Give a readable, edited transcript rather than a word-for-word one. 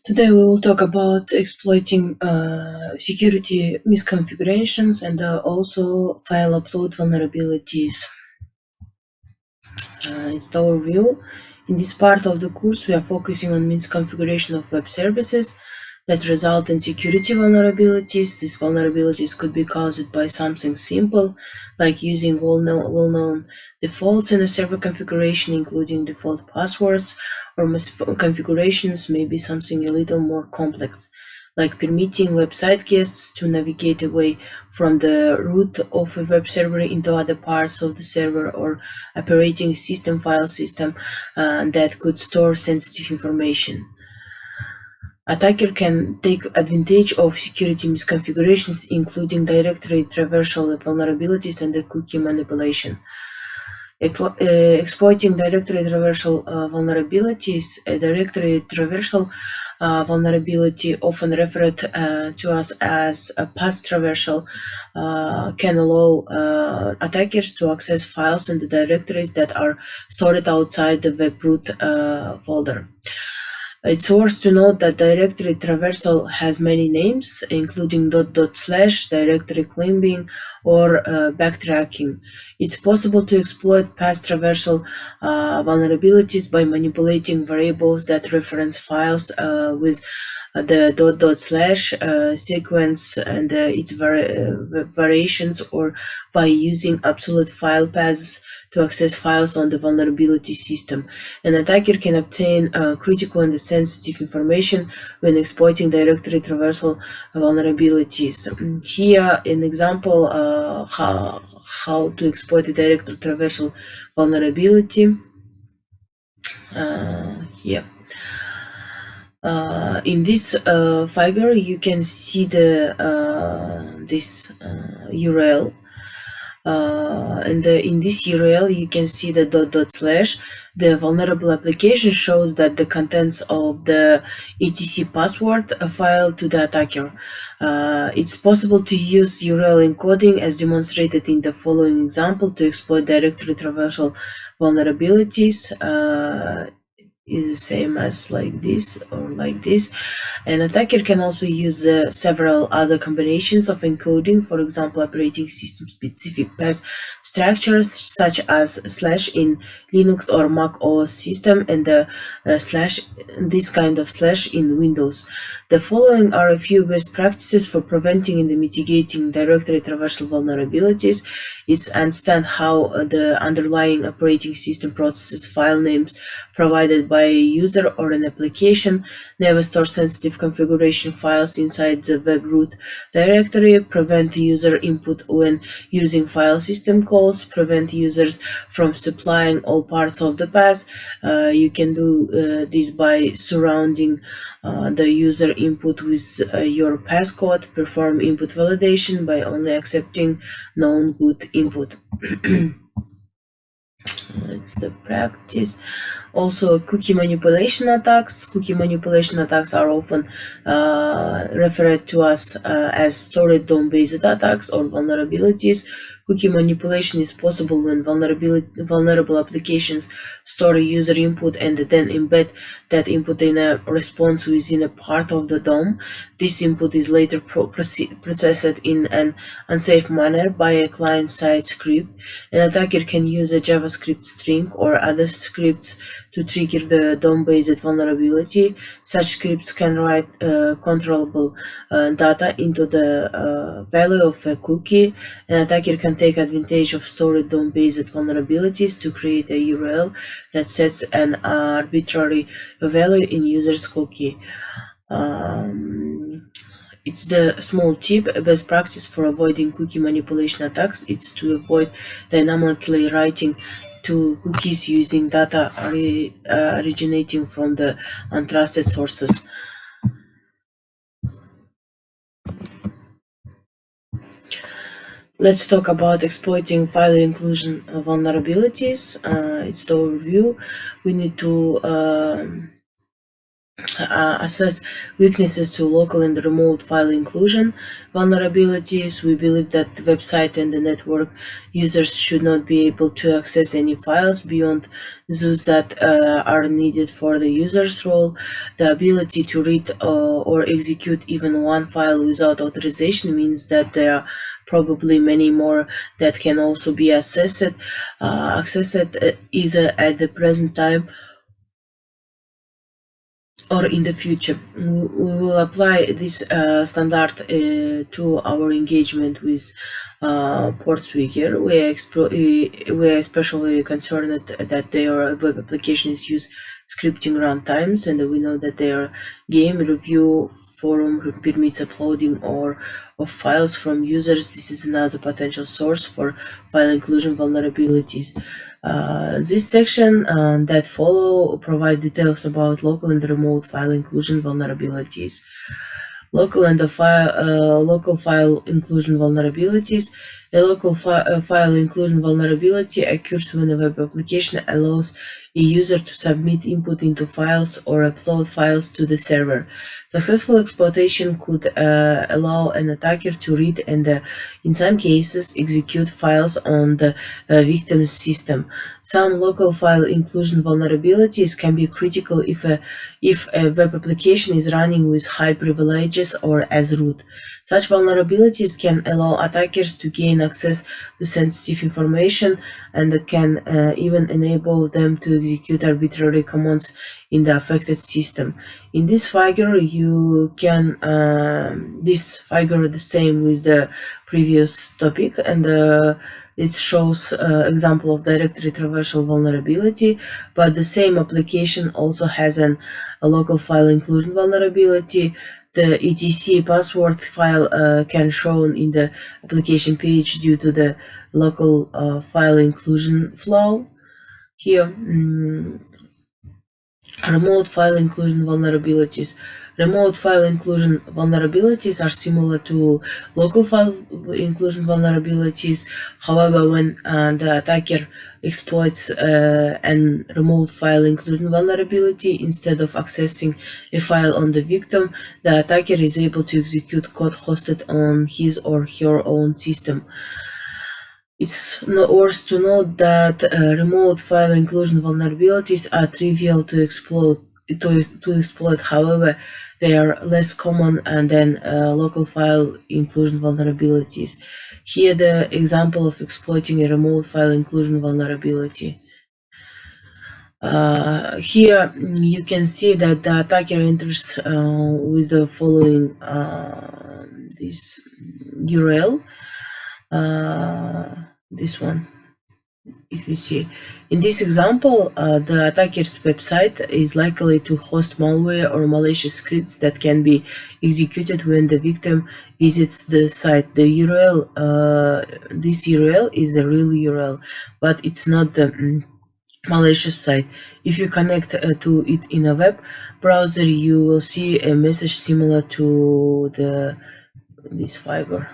Today we will talk about exploiting security misconfigurations and also file upload vulnerabilities. It's the overview. In this part of the course, we are focusing on misconfiguration of web services that result in security vulnerabilities. These vulnerabilities could be caused by something simple, like using well-known defaults in a server configuration, including default passwords, or misconfigurations may be something a little more complex, like permitting website guests to navigate away from the root of a web server into other parts of the server, or operating system file system that could store sensitive information. Attacker can take advantage of security misconfigurations, including directory traversal vulnerabilities and the cookie manipulation. Exploiting directory traversal vulnerabilities. A directory traversal vulnerability, often referred to us as a path traversal, can allow attackers to access files in the directories that are stored outside the web root folder. It's worth to note that directory traversal has many names, including .. directory climbing, or backtracking. It's possible to exploit path traversal vulnerabilities by manipulating variables that reference files with the .. sequence and its variations, or by using absolute file paths to access files on the vulnerability system. An attacker can obtain critical and sensitive information when exploiting directory traversal vulnerabilities. Here, an example how to exploit a directory traversal vulnerability. Here. In this figure, you can see the this URL. And in this URL, you can see the .. The vulnerable application shows that the contents of the etc password file to the attacker. It's possible to use URL encoding as demonstrated in the following example to exploit directory traversal vulnerabilities. Is the same as like this or like this. An attacker can also use several other combinations of encoding, for example, operating system specific path structures such as / in Linux or Mac OS system, and this kind of / in Windows. The following are a few best practices for preventing and mitigating directory traversal vulnerabilities. It's understand how the underlying operating system processes file names provided by a user or an application, never store sensitive configuration files inside the web root directory, prevent user input when using file system calls, prevent users from supplying all parts of the path. You can do this by surrounding the user input with your passcode, perform input validation by only accepting known good input. It's the practice. Also, cookie manipulation attacks. Cookie manipulation attacks are often referred to us as stored DOM-based attacks or vulnerabilities. Cookie manipulation is possible when vulnerable applications store a user input and then embed that input in a response within a part of the DOM. This input is later processed in an unsafe manner by a client-side script. An attacker can use a JavaScript string or other scripts to trigger the DOM-based vulnerability. Such scripts can write controllable data into the value of a cookie. An attacker can take advantage of stored DOM-based vulnerabilities to create a URL that sets an arbitrary value in user's cookie. It's the small tip. A best practice for avoiding cookie manipulation attacks is to avoid dynamically writing to cookies using data originating from the untrusted sources. Let's talk about exploiting file inclusion vulnerabilities. It's the overview. We need to assess weaknesses to local and remote file inclusion vulnerabilities. We believe that the website and the network users should not be able to access any files beyond those that are needed for the user's role. The ability to read or execute even one file without authorization means that there are probably many more that can also be accessed either at the present time or in the future. We will apply this standard to our engagement with Portswigger. We are especially concerned that their web applications use scripting runtimes, and we know that their game review forum permits uploading of files from users. This is another potential source for file inclusion vulnerabilities. This section that follow provide details about local and remote file inclusion vulnerabilities. Local file inclusion vulnerabilities. A local file inclusion vulnerability occurs when a web application allows a user to submit input into files or upload files to the server. Successful exploitation could allow an attacker to read and, in some cases, execute files on the victim's system. Some local file inclusion vulnerabilities can be critical if a web application is running with high privileges or as root. Such vulnerabilities can allow attackers to gain access to sensitive information and can even enable them to execute arbitrary commands in the affected system. In this figure, you can this figure the same with the previous topic, and it shows example of directory traversal vulnerability, but the same application also has a local file inclusion vulnerability. The etc password file can show in the application page due to the local file inclusion flaw. Here, remote file inclusion vulnerabilities. Remote file inclusion vulnerabilities are similar to local file inclusion vulnerabilities. However, when the attacker exploits an remote file inclusion vulnerability, instead of accessing a file on the victim, the attacker is able to execute code hosted on his or her own system. It's worth to note that remote file inclusion vulnerabilities are trivial to exploit. However, they are less common than local file inclusion vulnerabilities. Here, the example of exploiting a remote file inclusion vulnerability. Here you can see that the attacker enters with the following this URL. This one, if you see. In this example, the attacker's website is likely to host malware or malicious scripts that can be executed when the victim visits the site. The URL, this URL is a real URL, but it's not the malicious site. If you connect to it in a web browser, you will see a message similar to this figure.